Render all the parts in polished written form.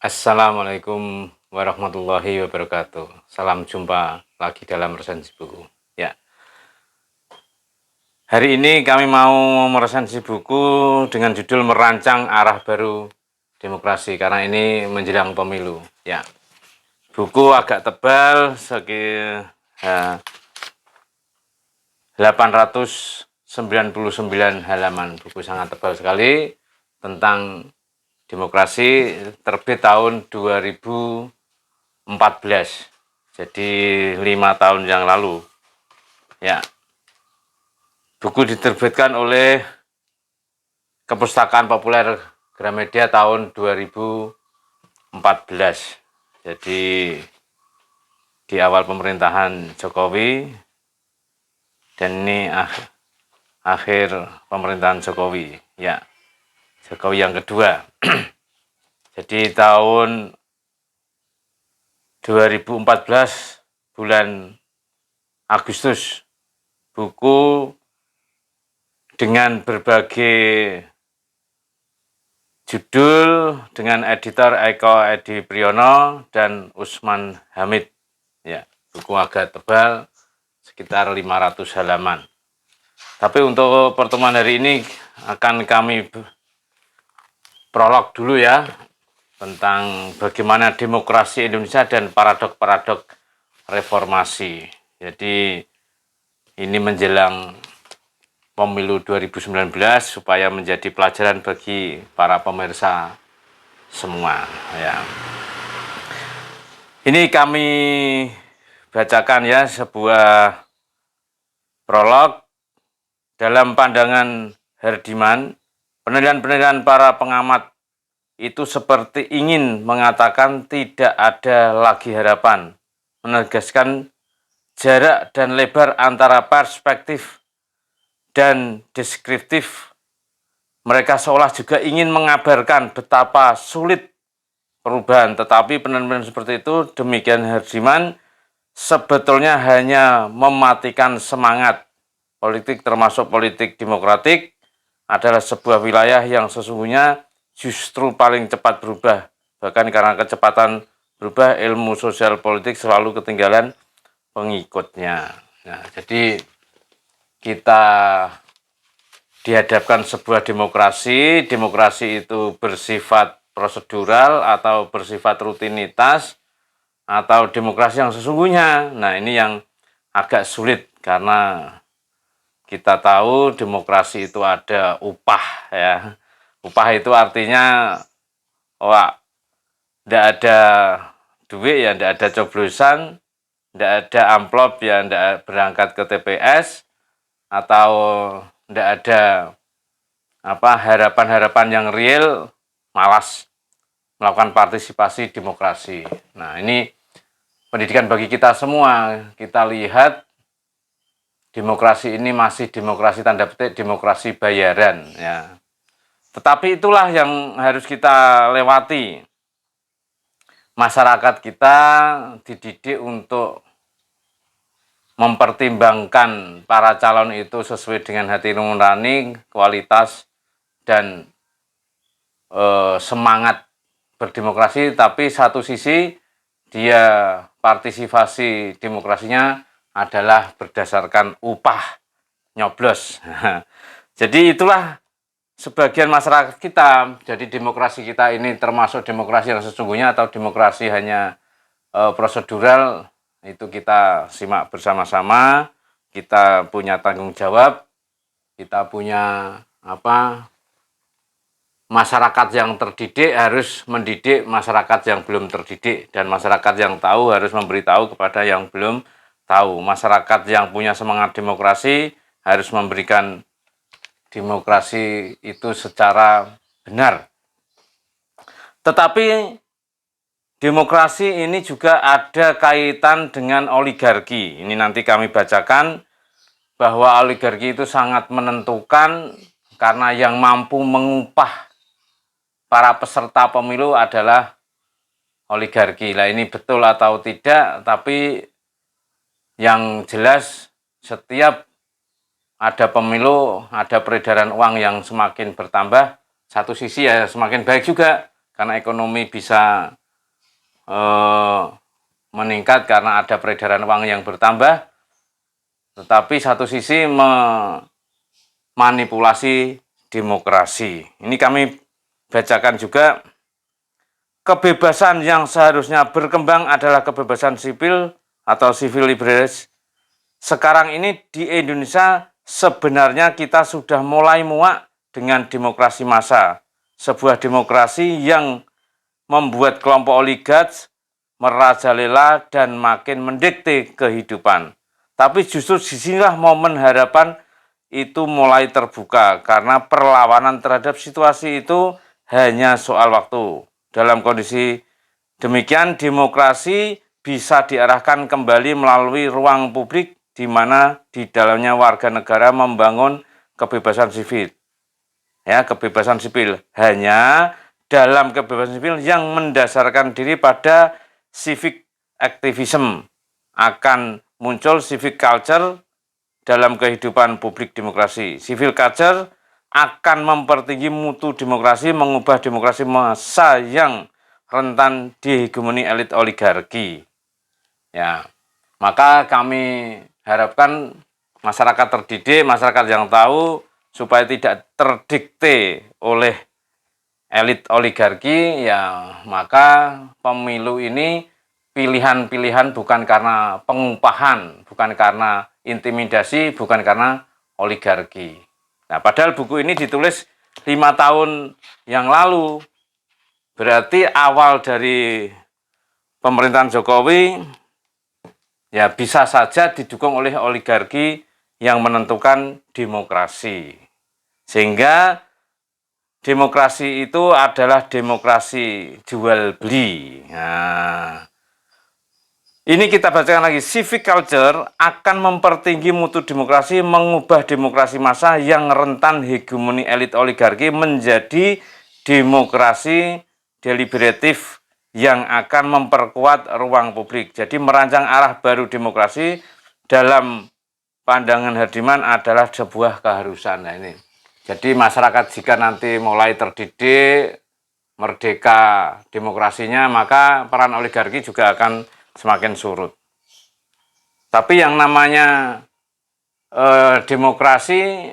Assalamualaikum warahmatullahi wabarakatuh. Salam jumpa lagi dalam resensi buku. Ya, hari ini kami mau meresensi buku dengan judul Merancang Arah Baru Demokrasi karena ini menjelang pemilu. Ya, buku agak tebal, sekitar 899 halaman. Buku sangat tebal sekali tentang demokrasi, terbit tahun 2014. Jadi 5 tahun yang lalu. Ya. Buku diterbitkan oleh Kepustakaan Populer Gramedia tahun 2014. Jadi di awal pemerintahan Jokowi, dan ini akhir pemerintahan Jokowi. Ya, Jokowi yang kedua. Jadi tahun 2014 bulan Agustus, buku dengan berbagai judul dengan editor Eko Edi Priyono dan Usman Hamid. Ya, buku agak tebal, sekitar 500 halaman. Tapi untuk pertemuan hari ini akan kami prolog dulu ya, tentang bagaimana demokrasi Indonesia dan paradok-paradok reformasi. Jadi ini menjelang pemilu 2019 supaya menjadi pelajaran bagi para pemirsa semua ya. Ini kami bacakan ya sebuah prolog. Dalam pandangan Hardiman, penilaian-penilaian para pengamat itu seperti ingin mengatakan tidak ada lagi harapan, menegaskan jarak dan lebar antara perspektif dan deskriptif. Mereka seolah juga ingin mengabarkan betapa sulit perubahan, tetapi penilaian seperti itu, demikian Hardiman, sebetulnya hanya mematikan semangat politik, termasuk politik demokratik, adalah sebuah wilayah yang sesungguhnya justru paling cepat berubah. Bahkan karena kecepatan berubah, ilmu sosial politik selalu ketinggalan pengikutnya. Nah, jadi kita dihadapkan sebuah demokrasi. Demokrasi itu bersifat prosedural atau bersifat rutinitas, atau demokrasi yang sesungguhnya. Nah, ini yang agak sulit karena kita tahu demokrasi itu ada upah ya. Upah itu artinya tidak ada duit ya, tidak ada coblosan, tidak ada amplop ya, tidak berangkat ke TPS, atau tidak ada harapan-harapan yang real, malas melakukan partisipasi demokrasi. Nah, ini pendidikan bagi kita semua. Kita lihat demokrasi ini masih demokrasi tanda petik, demokrasi bayaran ya. Tetapi itulah yang harus kita lewati. Masyarakat kita dididik untuk mempertimbangkan para calon itu sesuai dengan hati nurani, kualitas, dan semangat berdemokrasi. Tapi satu sisi dia partisipasi demokrasinya adalah berdasarkan upah nyoblos. Jadi itulah sebagian masyarakat kita. Jadi demokrasi kita ini termasuk demokrasi yang sesungguhnya atau demokrasi hanya prosedural, itu kita simak bersama-sama. Kita punya tanggung jawab, kita punya masyarakat yang terdidik harus mendidik masyarakat yang belum terdidik, dan masyarakat yang tahu harus memberitahu kepada yang belum tahu. Masyarakat yang punya semangat demokrasi harus memberikan demokrasi itu secara benar. Tetapi demokrasi ini juga ada kaitan dengan oligarki. Ini nanti kami bacakan bahwa oligarki itu sangat menentukan karena yang mampu mengupah para peserta pemilu adalah oligarki. Lah ini betul atau tidak, tapi yang jelas setiap ada pemilu, ada peredaran uang yang semakin bertambah, satu sisi ya semakin baik juga, karena ekonomi bisa meningkat karena ada peredaran uang yang bertambah, tetapi satu sisi memanipulasi demokrasi. Ini kami bacakan juga, kebebasan yang seharusnya berkembang adalah kebebasan sipil atau civil liberties. Sekarang ini di Indonesia sebenarnya kita sudah mulai muak dengan demokrasi massa. Sebuah demokrasi yang membuat kelompok oligark merajalela dan makin mendikte kehidupan. Tapi justru disinilah momen harapan itu mulai terbuka, karena perlawanan terhadap situasi itu hanya soal waktu. Dalam kondisi demikian, demokrasi bisa diarahkan kembali melalui ruang publik di mana di dalamnya warga negara membangun kebebasan sipil. Ya, kebebasan sipil. Hanya dalam kebebasan sipil yang mendasarkan diri pada civic activism akan muncul civic culture dalam kehidupan publik demokrasi. Civil culture akan mempertinggi mutu demokrasi, mengubah demokrasi massa yang rentan dihegemoni elit oligarki. Ya, maka kami harapkan masyarakat terdidik, masyarakat yang tahu, supaya tidak terdikte oleh elit oligarki. Ya, maka pemilu ini pilihan-pilihan bukan karena pengupahan, bukan karena intimidasi, bukan karena oligarki. Nah, padahal buku ini ditulis 5 tahun yang lalu, berarti awal dari pemerintahan Jokowi ya bisa saja didukung oleh oligarki yang menentukan demokrasi. Sehingga demokrasi itu adalah demokrasi jual beli. Nah, ini kita bacakan lagi. Civic culture akan mempertinggi mutu demokrasi, mengubah demokrasi massa yang rentan hegemoni elit oligarki menjadi demokrasi deliberatif yang akan memperkuat ruang publik. Jadi merancang arah baru demokrasi dalam pandangan Hardiman adalah sebuah keharusan. Nah, ini. Jadi masyarakat jika nanti mulai terdidik, merdeka demokrasinya, maka peran oligarki juga akan semakin surut. Tapi yang namanya demokrasi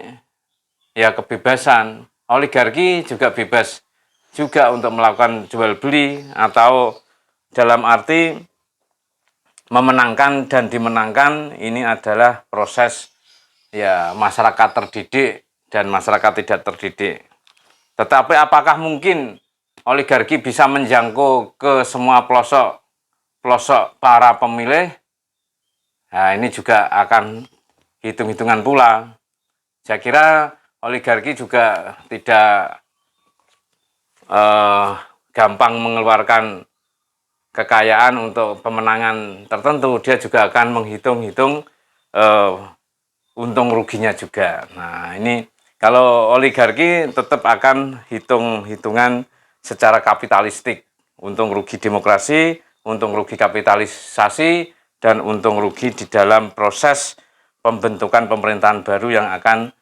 ya kebebasan, oligarki juga bebas juga untuk melakukan jual beli, atau dalam arti memenangkan dan dimenangkan. Ini adalah proses ya masyarakat terdidik dan masyarakat tidak terdidik. Tetapi apakah mungkin oligarki bisa menjangkau ke semua pelosok para pemilih? Nah, ini juga akan hitung-hitungan pula. Saya kira oligarki juga tidak gampang mengeluarkan kekayaan untuk pemenangan tertentu. Dia juga akan menghitung-hitung untung ruginya juga. Nah, ini kalau oligarki tetap akan hitung-hitungan secara kapitalistik. Untung rugi demokrasi, untung rugi kapitalisasi, dan untung rugi di dalam proses pembentukan pemerintahan baru yang akan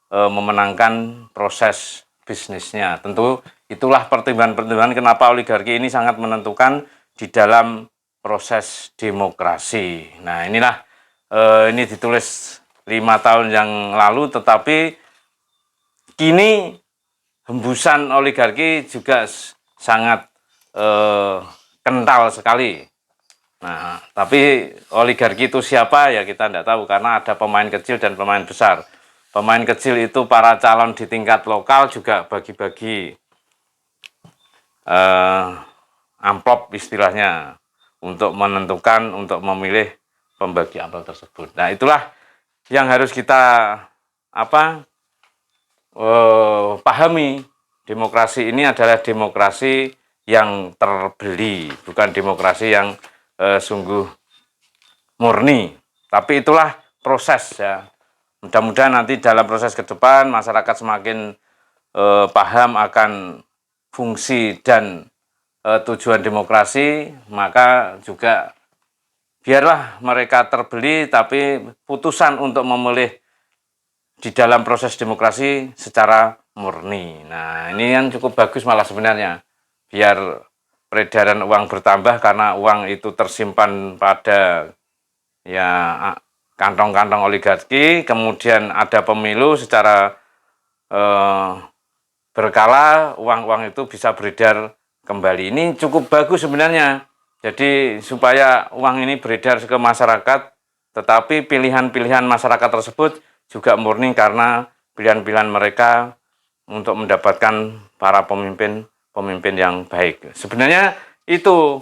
memenangkan proses bisnisnya. Tentu itulah pertimbangan-pertimbangan kenapa oligarki ini sangat menentukan di dalam proses demokrasi. Nah, inilah ini ditulis 5 tahun yang lalu, tetapi kini hembusan oligarki juga sangat kental sekali. Nah, tapi oligarki itu siapa ya kita tidak tahu, karena ada pemain kecil dan pemain besar. Pemain kecil itu para calon di tingkat lokal juga bagi-bagi amplop istilahnya untuk menentukan, untuk memilih pembagi amplop tersebut. Nah, itulah yang harus kita pahami. Demokrasi ini adalah demokrasi yang terbeli, bukan demokrasi yang sungguh murni. Tapi itulah proses ya. Mudah-mudahan nanti dalam proses ke depan masyarakat semakin paham akan fungsi dan tujuan demokrasi, maka juga biarlah mereka terbeli, tapi putusan untuk memilih di dalam proses demokrasi secara murni. Nah, ini yang cukup bagus malah sebenarnya. biar peredaran uang bertambah karena uang itu tersimpan pada ya kantong-kantong oligarki, kemudian ada pemilu secara berkala uang-uang itu bisa beredar kembali. Ini cukup bagus sebenarnya. Jadi supaya uang ini beredar ke masyarakat, tetapi pilihan-pilihan masyarakat tersebut juga murni karena pilihan-pilihan mereka untuk mendapatkan para pemimpin yang baik. Sebenarnya itu.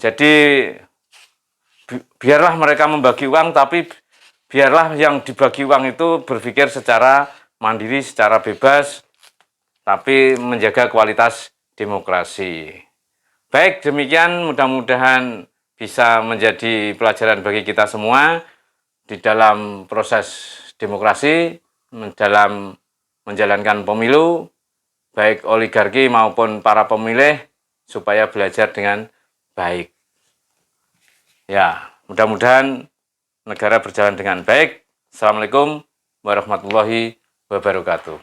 Jadi biarlah mereka membagi uang, tapi biarlah yang dibagi uang itu berpikir secara mandiri, secara bebas, tapi menjaga kualitas demokrasi. Baik, demikian mudah-mudahan bisa menjadi pelajaran bagi kita semua di dalam proses demokrasi, dalam menjalankan pemilu, baik oligarki maupun para pemilih, supaya belajar dengan baik. Ya, mudah-mudahan negara berjalan dengan baik. Assalamualaikum warahmatullahi wabarakatuh.